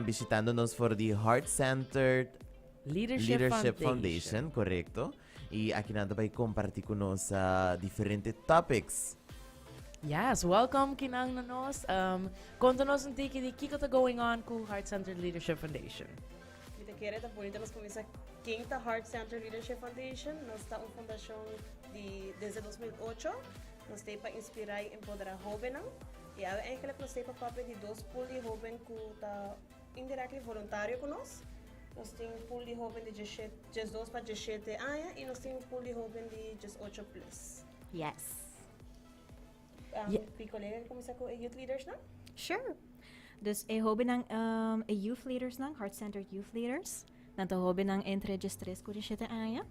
visitándonos for the Heart-Centered Leadership Foundation, correcto. Y aquí nada vai compartir conosco diferentes topics. Yes, welcome kinang na nos. Conta-nos um tiki de que está going on com o Heart Centered Leadership Foundation. Kita querer tá bonita nós começa quinta Heart Center Leadership Foundation. Nós está uma fundação desde 2008. Nós tem para inspirar e empoderar jovens. E eigenlijk nós tem para papel de dois pool de jovens que tá indiretamente voluntário conosco. Nós tem um pool de jovens de 12 para 17 anos e nós tem um pool de jovens de 18 plus. Yes. Die collega começa com youth leaders não? Sure. Dus hobi ng youth leaders ng heart-centered youth leaders. Nanta hobi ng entre 13 ko 17 aya.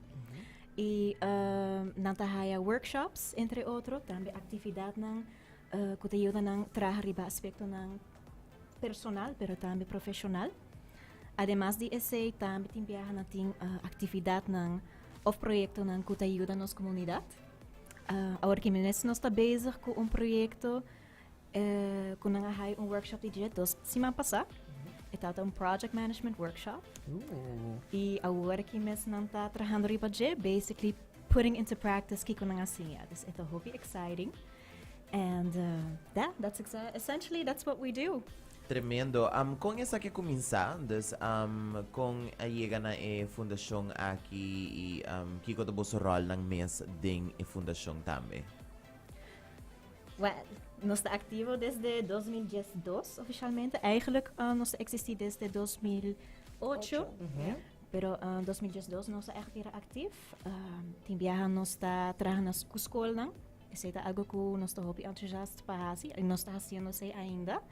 E nanta haya workshops entre outro, também atividade ng kutayuda ng trahariba aspekto ng personal pero também profissional. Además de esse, também timbiyahan nating atividade ng of proyecto ng kutayuda nos comunidad. Agora que nós está bezig com projeto com um workshop de dos semana passada. É um project management workshop. E agora que nós está trabalhando riba de basically putting into practice que com assim. This is hobby exciting. And that's essentially that's what we do. Tremendo. Com essa que começar, com a chega na fundação aqui e que ko tabo sa rol ng mes ding fundação também. Well, nós está ativo desde 2012 oficialmente. Eigenlijk nós existe desde 2008. Pero 2012 nós é echt ativo. Timbiahan nós está trabalhando com escola nang. Esse é algo que nós está hobby entusiasta para fazer. E nós está fazendo sei ainda.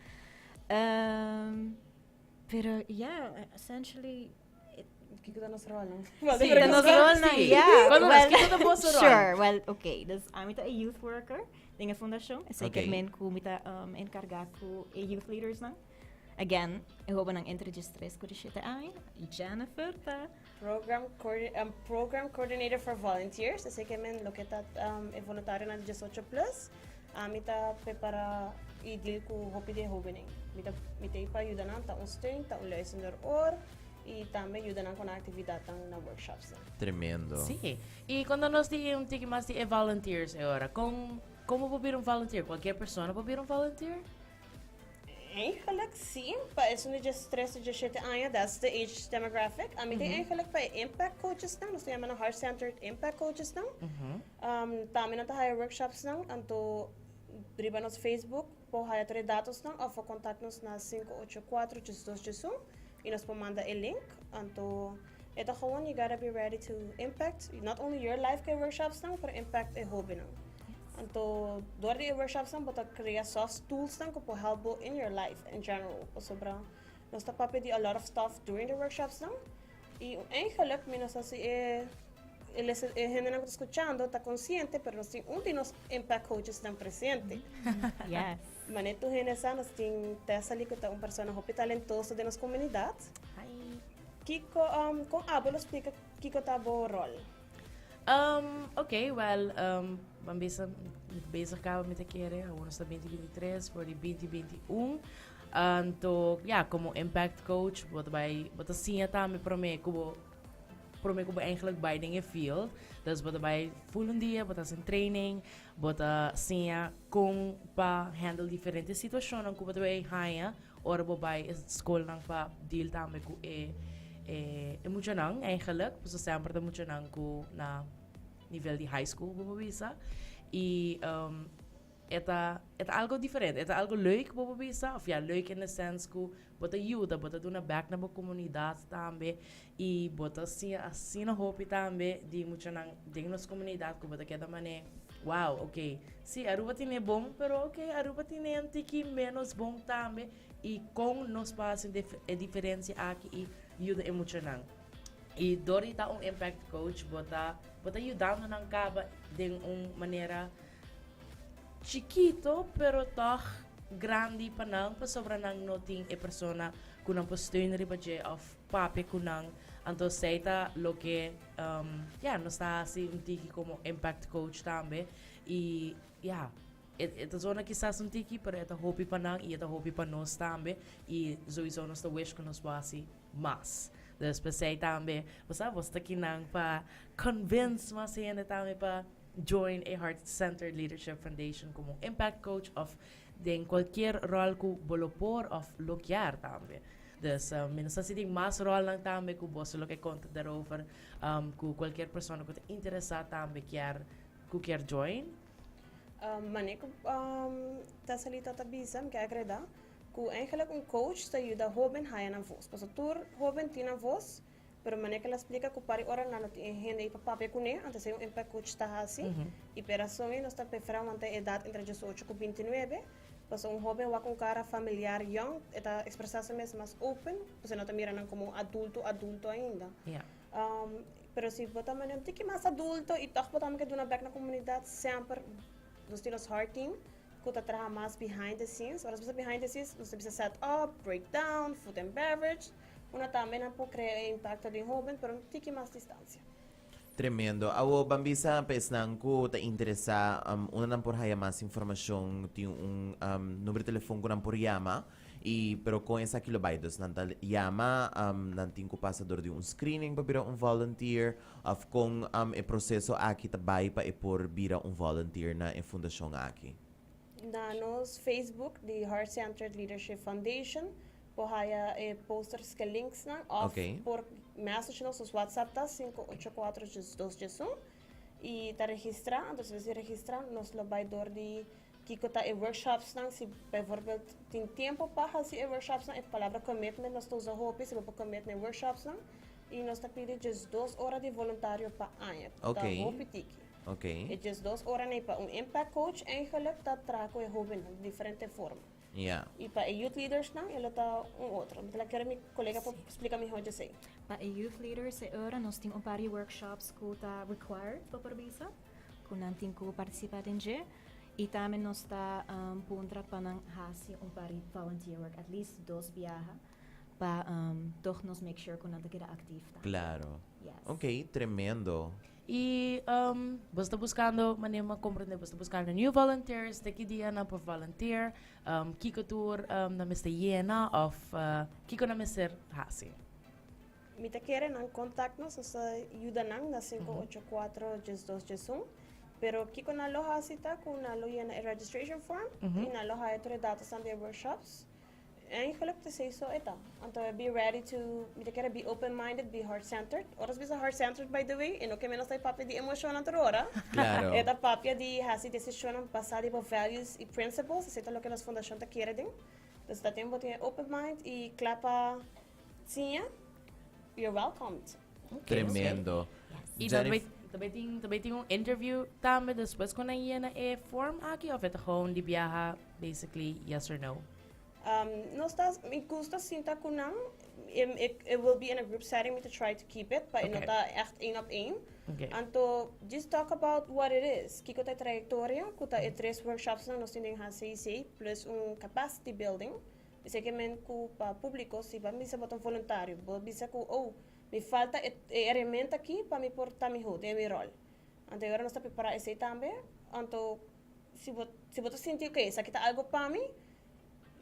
Pero essentially Kiko tá nos rol, não? Sim, tá nos rol na, yeah. Kiko tá boa sa rol. Sure, well, okay. Dus, I'm a youth worker em a fundação. Zeker men ko mita encargar ko youth leaders na. Again, eu hobo nang entre-registres ko di siya ay Jennifer ta. Program coordinator for volunteers. Zeker men loketa voluntário na 18 plus. Mita prepara i-deal ko hopi de hobening. Mita ipa-ayuda na taong steun, taong listener or e também ajuda com a atividade na workshops. Tremendo. Sim. E quando nós temos mais de volunteers agora, como pode vir volunteer? Qualquer pessoa pode vir volunteer? Eigenlijk sim, para isso de 13 de 17 anos, that's the age demographic. Tem eigenlijk para impact coaches não, nós temos heart centered impact coaches não. Também nós temos workshops não, anto driba nos Facebook, por haya tre dados não, ou for contact-nos na 584-1221 e nós podemos mandar o link. Anto ito gewoon, you gotta be ready to impact not only your life kay workshops não, pero impact e hobby não. Anto door die workshops não, bota create soft tools não, que pode help in your life in general. Sobra nós tá papel a lot of stuff during the workshops não. E eigenlijk, menos assim eles gente não está escuchando, está consciente, pero nós temos de nos impact coaches estão presentes. Yes. Maneto gente nós temos Tessa ali que é uma pessoa muito talentosa da nossa comunidade. Hi. Kiko, com Abo, explica Kiko tá bom rol. Okay, well, bezig ka met de keren, gewoon hasta 2023 voor die 2021. Então, como impact coach, wat assim também para mim, como eigenlijk bij dingen field. Dus wat bij volgende dia, wat in training, wat assim com pa handle diferentes situações, como bij haya, or bij school nang pa deal também com muito nang eigenlijk, dus sempre muito nang com na nível de high school bobisa e é algo diferente, é algo leuk bobisa, of leuk in the sense que bota ajuda, bota duna back na comunidade também e bota assim na hope também de muito nang de nossa comunidade que bota cada maneira. Wow, ok. Sim, Aruba tem bom, pero ok, Aruba tem antiki menos bom também e com nos passam a diferença aqui e ajuda muito nang. E Dori tá impact coach, bota ajudando nang caba de maneira chiquito, pero toch grande pa nang pa sobra nang noting e persona kunang posteun riba je of pape kunang anto seita lo que no está así un tiki como impact coach tambe y ito zona quizás un tiki, pero ito hopi pa nang, ito hopi pa nos tambe, e sowieso nos the wish ko nos wasi mas. Dus pasay tambe, basta kinang pa convince mas yan tambe pa join a heart-centered leadership foundation como impact coach of den cualquier rol ku bolopor of lukyar tambe. Dus minsan siting mas rol lang tambe ku boss lo que conta daarover ku cualquier persona ku te interesa tambe kier join. Manik, ta salita ta bisam, kaya kreda, ku eigenlijk een coach ta yuda hoben haya na vos. Paso tur hoben tina vos, pero manik la explica ku pari ora na not hende ipa pape kune, antes yung impact coach ta hasi, y perasomi nos ta prefera ante edad entre 18 ku 29, paso un joven wa con cara familiar young, eta expresarse más open, pues no te miran como adulto ainda. Yeah. Pero si bota man yung tiki mas adulto, itak bota man ka doon na back na komunidad, sempre nós temos heart team, que trabalha mais behind the scenes. Ora, behind the scenes, nós temos set up, breakdown, food and beverage. Una também não pode criar impacto de jovem, pero tiki mais distância. Tremendo. Awo bambisa pes nang ko ta interesa una nang por haya más información ti un número de teléfono ko nang por llama y pero con esa kilobaitos nantal llama nanting ko pasador de un screening pa bira un volunteer of kung e proseso aki tabay pa e por bira un volunteer na e fundasyon aki. Na nos Facebook, the Heart Centered Leadership Foundation, po haya posters que links na off Okay. por message nos WhatsApp ta 584-221 y ta registra, entonces si registra nos lo vai door di kiko ta workshops nang si bijvoorbeeld tin tiempo pa si workshops nang palavra commitment nos to zo hopi si po commit na workshops nang y nos ta pide just 2 horas de voluntario pa año. Okay. Ta hopi tiki. Okay. Het is 2 horas na pa un impact coach eigenlijk dat trago e hoben de diferente forma. Yeah. Y para youth leaders nang ilo ta un otro. Mila kaya mi kolega po explica mi hoje say. Pa youth leaders sa ora nos ting pari workshops ko ta required pa perbisa. Kung nanting ko participar din je. Itamen nos ta puntra pa ng hasi pari volunteer work. At least 2 biyaha. Pa toch nos make sure kung nanti kita active ta. Claro. Yes. Okay, tremendo. E basta buscando, manima compreender, basta buscando new volunteers, teki dia na por volunteer, kiko tour na Mr. Yena of kiko na Mr. Hasi. Mita kere nang contact nos sa ayuda nang na 584-1221. Pero kiko na loha sita kung nalo yan na registration form, inaloha ito datos ang their workshops. Eigenlijk te say so ita. Anto be ready to, mita kere be open-minded, be heart-centered. Oras bisa heart-centered by the way, ino que menos tay papi di emosyon ang ora. Claro. Eta papia di hasi desisyon ang pasado po values y principles, ito lo que las fundación te quiere din. Dus dat tempo tiene open mind y clapa siya, you're welcomed. Tremendo. E Jennifer- também tem um interview também depois quando a Yena é form aqui ou ito gewoon di biyaha basically yes or no. No estás, me gusta sinta kunang, it will be in a group setting to try to keep it, but Okay. nota echt 1 op 1. Okay. Anto, just talk about what it is. Kiko tayo trayectoria, kuta 3 workshops na nos tinding HCC, plus un capacity building. Bisa que men ku pa publiko, si ba bisa botong voluntaryo, bisa ku, me falta herramienta aqui para me portar mi hood, mi rol. Anto, agora nos está preparado esse também. Anto, si boto sentir que essa aqui tá algo para mim,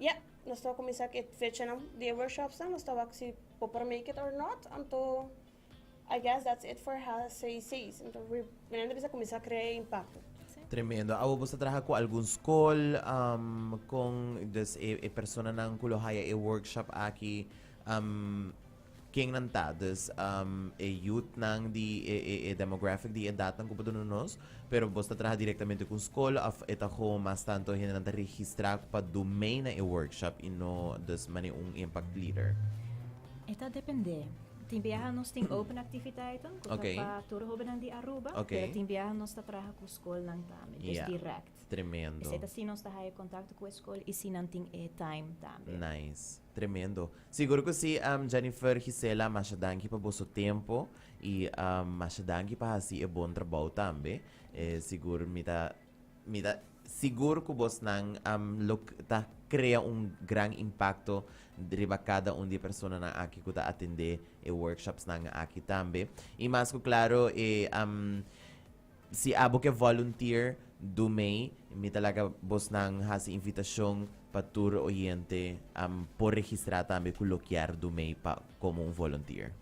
yeah, nós estamos a começar a fecha de workshops, nós estamos a se popper make it or not, então I guess that's it for HCCs. Então, ainda precisa começar a criar impacto. Tremendo. Awo basta trabaja ko algun school kung des persona nang kulohaya workshop aki king nanta des youth nang di demographic di edad nang kupadununos pero basta trabaja directamente con school of etaho mas tanto hinanta registra pa domain na workshop ino des mani un impact leader. Ita depende. Timbiyahan nos ting open activiteiten, kung Okay. pa turo ho ba ng di Aruba, Okay. pero timbiyahan nos ta traha ku school ng tami, just Yeah. direct. Tremendo. Isa ita sinos ta hayo kontakto ku school, isinanting time tami. Nice. Tremendo. Siguro ko si Jennifer Gisela masyadangki pa boso tempo e masyadangki pa hasi bon trabaho tambe. Siguro siguro ko boss nang ta crea un gran impacto driba cada un di persona na aki ko ta atende workshops na nga aki tambe. E mas ko klaro si abo ke volunteer dumay mi talaga bos nang hasi invitasyong paturo oyente por registra tambe kulokyar dumay pa como un volunteer.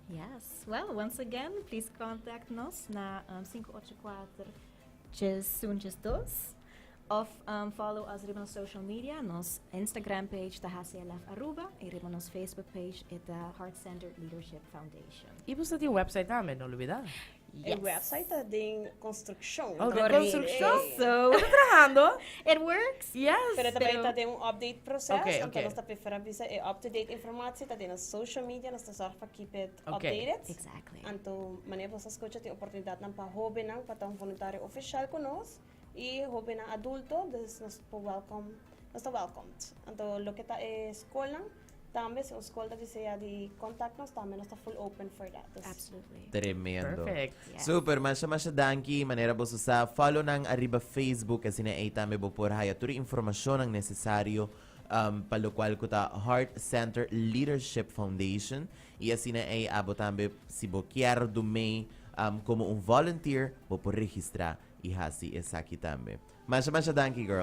Yes. Well, once again, please contact nos na 584 2 of follow us rin nos social media, nos Instagram page TaHaCLF Aruba, e rin nos Facebook page ita Heart Centered Leadership Foundation. Ipo sa yung website namin, no olvidar. Yung website ding construction. Oh, Correct. construction? So, Trabajando? it works. Yes. Pero também está de update processo, Okay, então okay. nós estamos para avisar up-to-date informação, está na social media, nós estamos para keep it Okay. updated. Exactly. Então, maneira você escuta tem oportunidade não para hobby não, para um voluntário oficial conosco e hobby na adulto, nós welcome, nós welcome. Então, lo que está é escola, também se a escola deseja de contact nós, também nós está full open for that. Absolutely. Tremendo. Perfect. Yes. Super, masya danki, manera bo sa follow ng Arriba Facebook kasi na ay tame bo por haya turi informasyon ang nesesaryo palo kwal ko ta Heart Center Leadership Foundation. Iya sina ay abo tambe si Bokiar Dumay como un volunteer bo por registra ihasi esaki tambe. Masya danki girl.